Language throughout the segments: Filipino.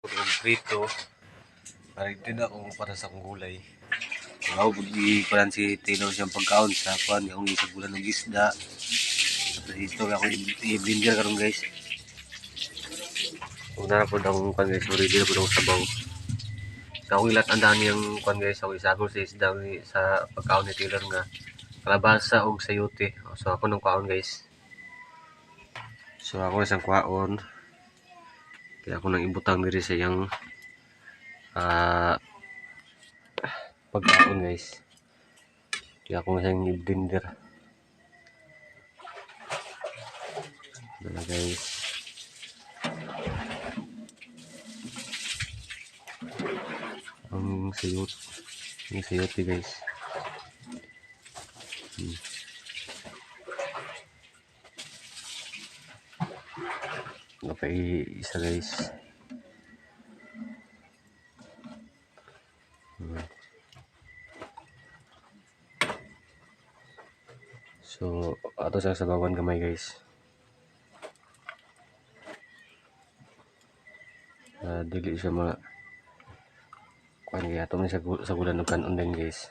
Kung prito, parang din ako para sa kong gulay. Ako, pag-iikulan si Taylor siyang pagkaon sa kuhan, yung isang bulan ng isda. Tapos ito, ako i-blender karon guys. Kung narapod akong kuhan guys, ready na po akong sabaw. Ako ilat andahan yung kuhan guys, ako isagol sa isda sa pagkaon ni Taylor nga. Kalabasa o sayote. So ako nang kuhaon guys. So ako isang kuhaon. Kaya ako nang ibutang diri sa yung pagkaon guys. Kaya ako isang i-blender. Dala guys. Ang sayote guys. Isa guys. So ato sa sabawan gamay guys. Dili siya kuan kaya ato man sa gulan ng kanon din guys.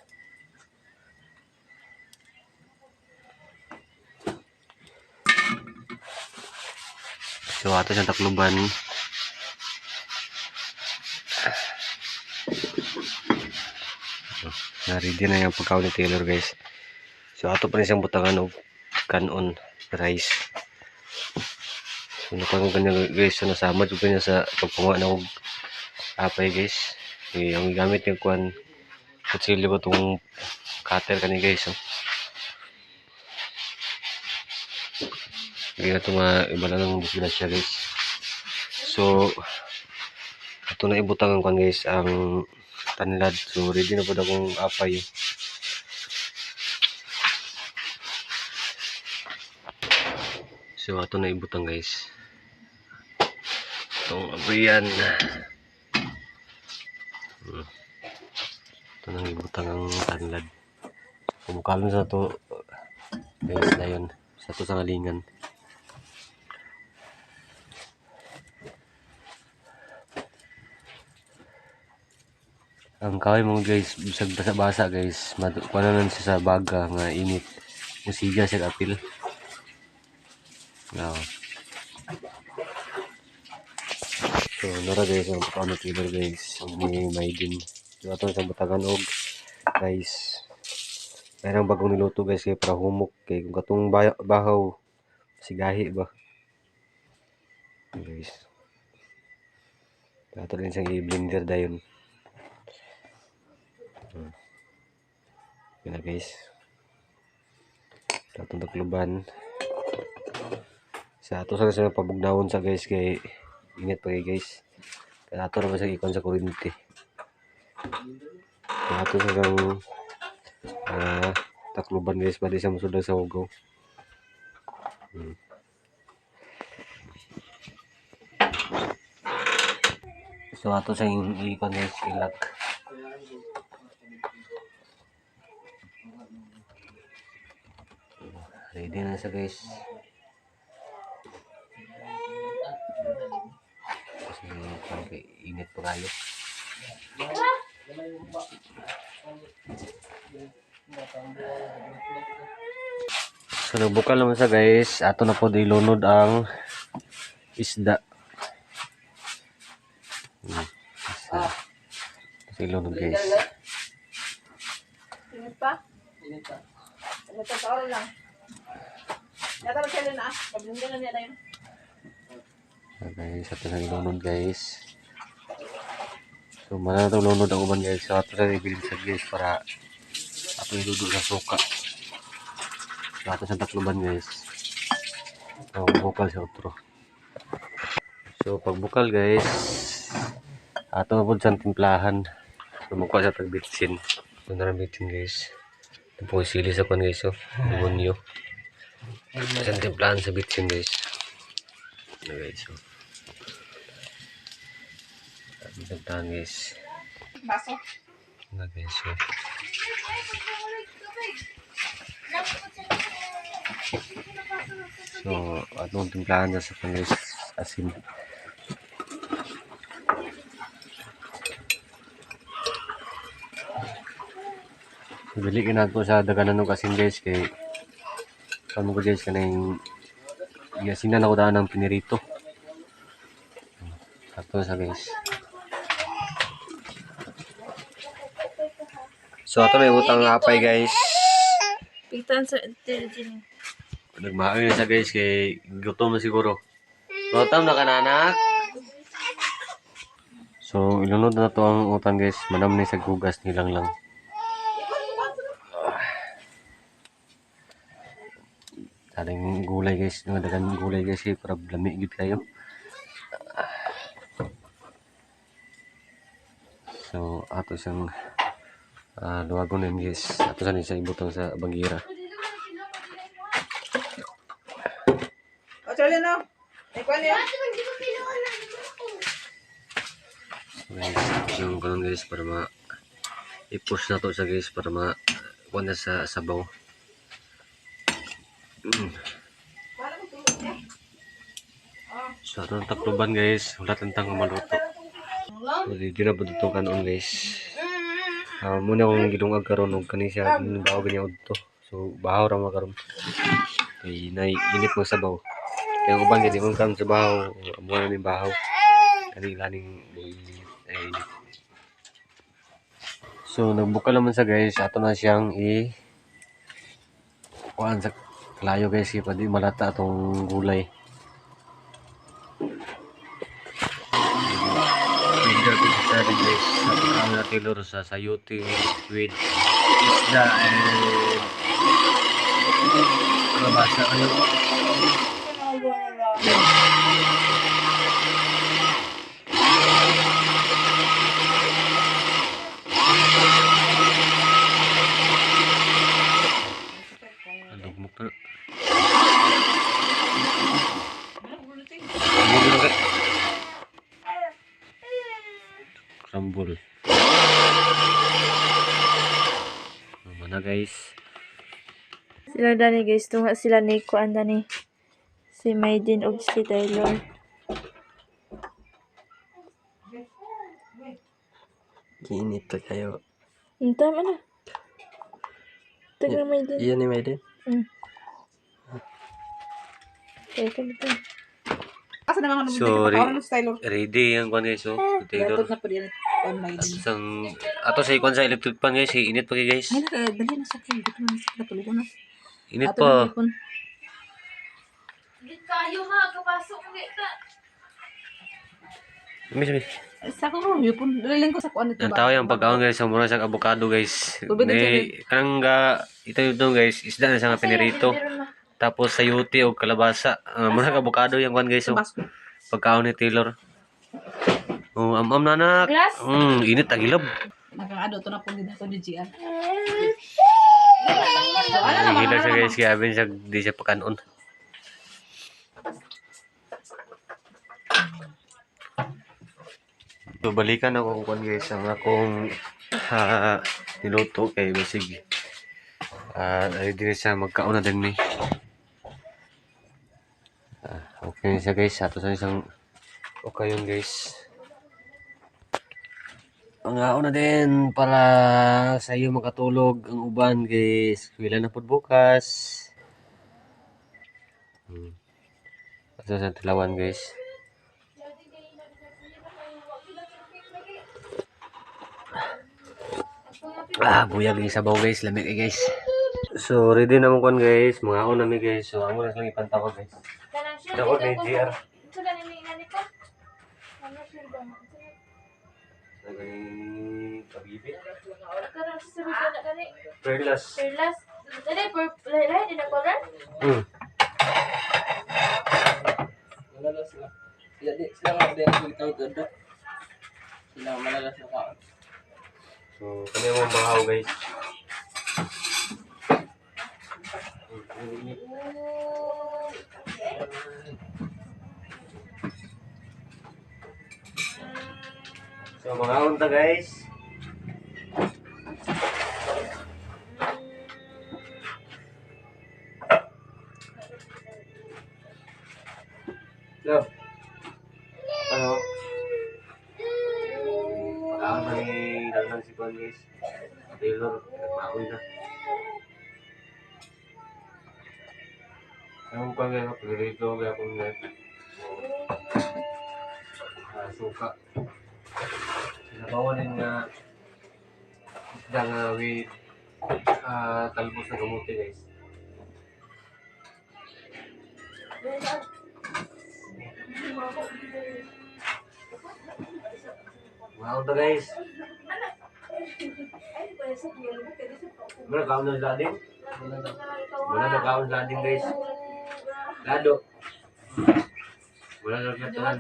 So ato siyang takluban. Ready na yung pagkaon ni Taylor guys. So ato pa rin siyang butangan og kanon rice. So nakang ganyan guys, so nasama jud niya sa pagpunga na og apay guys. Ang gamit yung kuan kutsilyo ba tong cutter kani guys. Hindi na ito iba na ng disgrasya guys. So ito na ibutang ang kuan guys, ang tanlad. So ready na po akong apay. So ito na ibutang guys. Itong abriyan. Ito na ibutang ang tanlad. Kumukalon sa ito guys na yun. Sa ito sa ngalingan. Ang kaway mo guys, bisag basa-basa guys. Kuanan siya sa baga nga init. Musiga siya apil. So nara guys ang pagkaon ni Taylor guys. Ang may din. So ato sa butagan og rice. Mayroong bagong niluto guys kay para humok kay kung katong bahaw sigahi ba. Guys. Ato rin siyang i-blender dayon. Yan guys. Atong takluban. Sa ato sa pabugnawon sa guys kay init pa guys. Kaya ato naman sa ikon sa kuryente. Kaya ato sa takluban guys pwede sa musod sa hugaw. So ato sa ikon guys ilak. Ready na siya guys. Kasi init pa kayo. So nagbukal naman sa guys. Ato na po ilunod ang isda. Ilunod guys. Init pa? Init pa. Init pa lang. Yata ba sila na? Pablindo na niya na yun. So guys, ato na ilunod guys. So mana na ito lunod ang uban guys. So ato na ibilinsag guys para ato iludod sa suka. So ato sa takluban guys. So bukal sa otro. So pag bukal guys, ato na po sa timplahan. So mukha sa tagbitsin. So narambitsin guys. Ito po sili sa pan guys. So demonyo. Isang timplahan sa bitsin guys. Ano guys. So timplahan guys. Baso. Ano guys. So atong timplahan na sa pan guys. Asin. Bili ko sa daganan ng kasin guys kay kamo ko guys kanang yasinan ako daan ng pinirito. Ato sa guys. So ato may utang apay guys. Pitan sa din. Nagmahawi na siya guys kay gutom na siguro. Gutom na ka na anak. So ilunod na to ang utang guys. Manam ni sa gugas nilang lang. Saling gulay guys, dagan gulay guys kay para lami gid kayo. So ato siyang luwagon na guys. Ato sa siya ibutang sa bangira. O, Charlie, no? Ikaw niya. So guys, yung kanon guys para i-push na to sa guys para kuha na sa sabaw. So atong takloban guys, wala tantang maluto. So di na po itong kanon guys. Muna akong gilungag karon og kani siya bawo ganyan udto. So bahaw ra makaron. Kay naiinit mo sabaw. Kaya uban gid kung kam sa bahaw, amo na ni bahaw. Kani laning init. So nagbuka naman sa guys, ato na siyang kuan sa layo guys, kaya pwede malata itong gulay. Pwede ko sa guys, sa pagkakaw na tilor sa sayuti with isda and kalabasa kayo. Lugmok na. Crumble. Mana guys? Sila dani guys, tunga sila ni kuan dani. Si Maydin og si Taylor. Init pa kayo. Tama na. Taga Maydin. Iyan ni Maiden? Teka dito. Asa na mga So, naman style. ready yung kwan guys, oh. Taylor. Gatod na pa din on my din. Ato sa ikon sa electric pan guys, init pa kayo guys. Ay, dali na sa akin. Dito na sa katulog na. Init Ato pa. na ipon. Di kayo ha, kapasok kita. Miss. Sa ko ipon. Dali ko sa kuan nito Ang tao yung pagkaon guys, sa mura sa avocado guys. Kanang ito yung guys, isda na siya nga pinirito. Tapos sayuti o kalabasa. Mura sa avocado yung kwan guys, oh. Pagkaon ni Taylor. Oh, am na anak. Init agilab. Nakaado to na po dito sa DGR. Hila siya guys, kaya abin siya di siya pakanon. So balikan ako kung guys ang akong niluto kay basig. Ay din siya magkaon na din ni. Okay siya guys, ato sa isang okay yun guys. Ang na din para sa iyo makatulog ang uban guys. Wala na pud bukas. Ato sa tilawan guys. Buyag yung sabaw guys, lamig guys. So ready na mo kon guys, mga una mi guys. So amo na lang ipanta ko guys. Dapat may GR. Ito na ni nani ko. Ano siya ba? Nagani kabibit. Karang sabi ko na kani. Perlas. Perlas. Dali per lahi din ako ran. Malalas na. Sila nga din ang itaw todo. Sila malalas na kaon. So kami mo bahaw guys. So mga unta guys. Love. Ano? Pagkaon na ni dinala lang si Juan guys. Taylor, nagmaoy na. Ang Juan guys, pag-rito kaya akong suka. Sinabawan din nga isda nga with talbos na gamuti guys. Wow na guys. Wala kaon ng lading. Wala na kaon lading guys. Lado. Wala na platanan.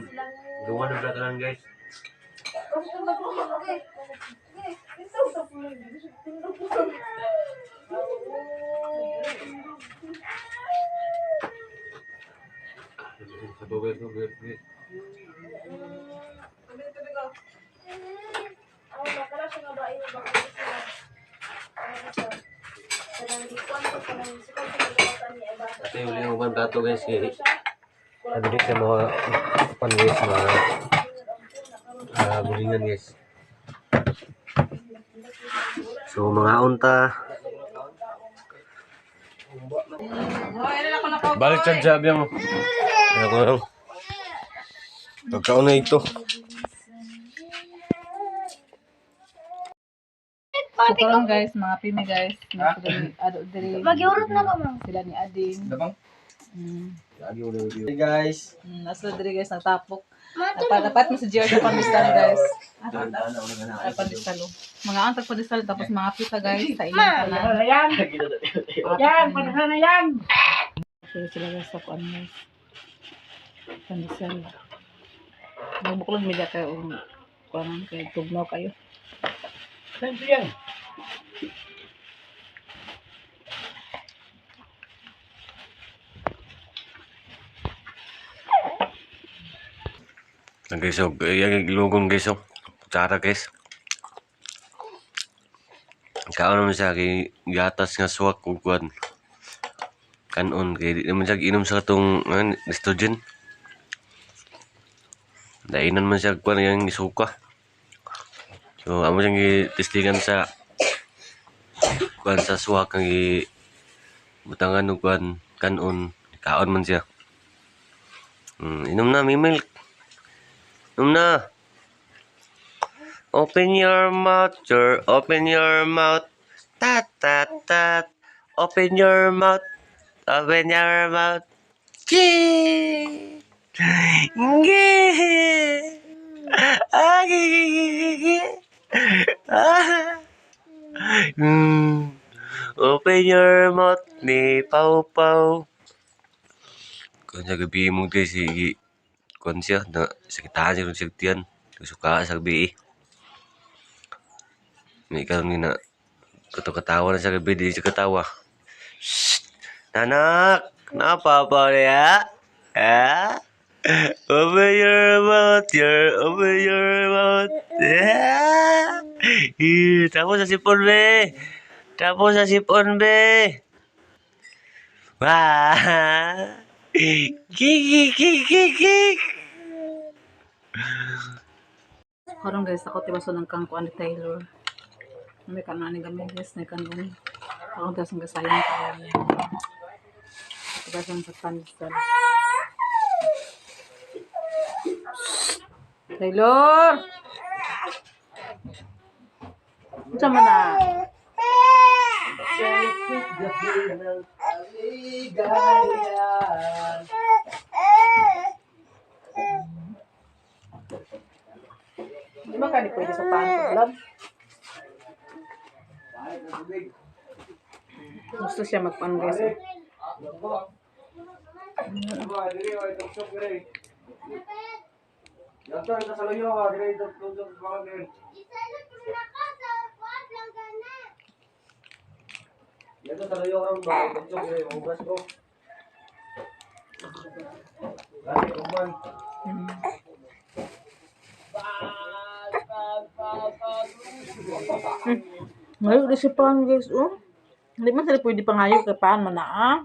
Duwa na platanan guys. Sa tubig. Ito yung lingkuan plato guys. Nabilik sa mga pan guys. Mga bulingan guys. So mga unta. Balik sa sabi mo. Ako lang. Pagkaon na ito. Ito lang guys, mga pimi guys. Mag-iurot na ba mo? Sila ni Ading. Hey guys. Nasa diri guys, natapok. Dapat mo si Gio sa pandesal guys. Pandesal. Mga antag pandesal tapos mga pita guys. Sa inyo pala. Yan, pandesal na yan. Sila guys sa kuan guys. Pandesal. Magbuklog media kayo. Kuanan kayo. Tugnaw kayo. Saan yan? Guys, so, yung ilugong guys, so. Kutsara guys. Kaon naman siya, kay gatas nga swak o kuwan. Kanon, kay di naman siya inom sa itong estrogen. Dainan man siya kuwan yung isuka. So, amo siyang testingan sa kuwan sa swak, ang butangan o kuwan, kanon. Kaon man siya. Inom na, may milk. Inom na. Open your mouth, open your mouth. Tat, tat, tat. Open your mouth. Open your mouth. Gee! Gee! Ah, gee! Ah. Open your mouth ni Pau Pau. Kung sa gabi mo guys, kung siya, sakitaan siya kung sigtiyan. Suka sa gabi May ikaw na katawa na sa gabi, di siya katawa. Shhh! Nanak! Kenapa apa ya? Ya? Open your mouth, open your mouth. Ya? Tapos sa sipon, be. Tapos sa sipon, be. Wah! Kik. Karong guys, ako tibaso ng kangkuan ni Taylor. May kanan ni gamay guys, may kanon. Ako guys, ang gasayang kayo. Tibaso sa pandesal. Taylor! Unsa man na? Di ba ka di pwede sa paan sa vlog? Gusto siya magpan guys. Ngayon di si paan guys, oh. Hindi man sila pwede pangayo kay paan man na, ah.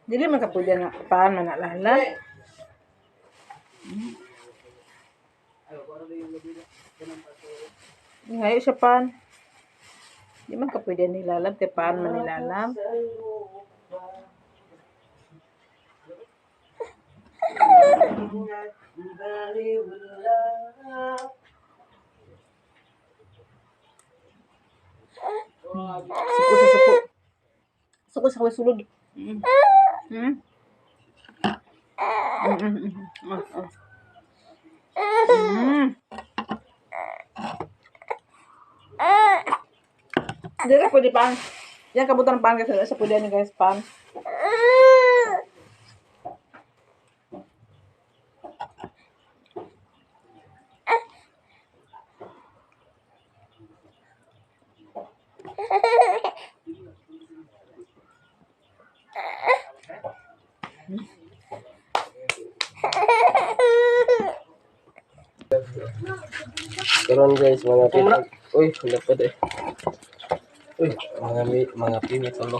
Dili man ka pwede na paan man na lala. Ngayon siya pan. Di man ka pwede nilalam. Kaya paan man nilalam. Suko sa suko. Suko sa kaway sulod. Mm. Mm. Mm. Hindi ka pwede pan. Yan kabutan ng pan kasi sa pwede niya guys pan. Karon guys, mga pimit. Uy, wala pa de. Uy, mga pimit ulo.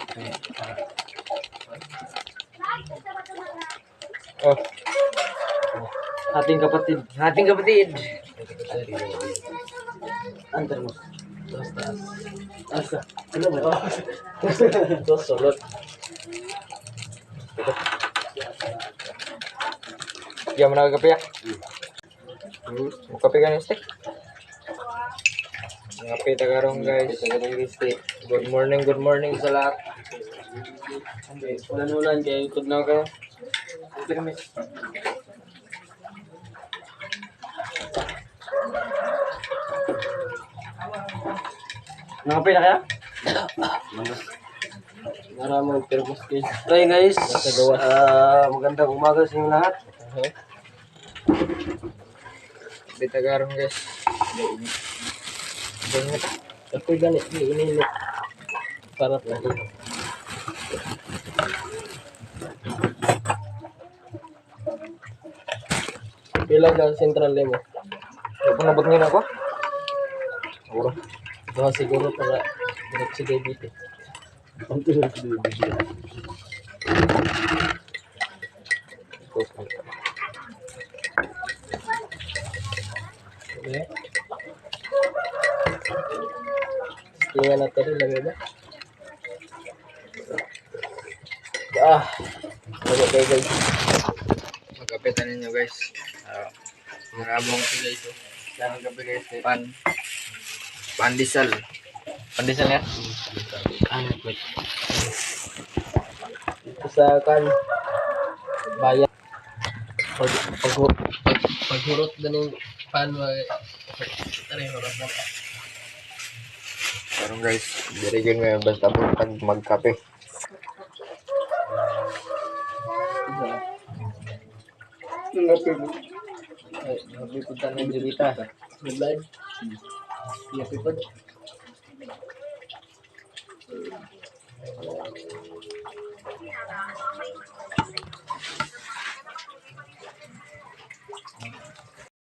Oh, Ating kapatid. Ating kapatid. antar mo. Taas. Asa? Ano ba? Ito, sulot. Diyan mo nagkape ya? Kape ka ng stick? Kape tagarong guys. Good morning sa lahat. Ulan-ulan, kaya ikot na kayo. Ito kami. Nakape na kaya? Maraming termos guys. Okay guys, magandang umaga sa inyo lahat. Kape tagarong guys. Ako'y ganit, ininit. Para pa. Pila ka central lemo? Ano nabot ngayon ako? Siguro. Doon siguro para direct si David eh. Ang tulad si David. Okay. Tingnan natin rin lang ba? Okay guys. Magkape tanin nyo guys. Maramong guys. Sarang kape guys. Pandesal. Pandesal ya? Wait. Ito sa kan bayan paghurot na ng pan hurot na Sarang guys. Dirigin mo yung basta pag magkape. Napipunta ng Jurita. Nagbayad? Napipod?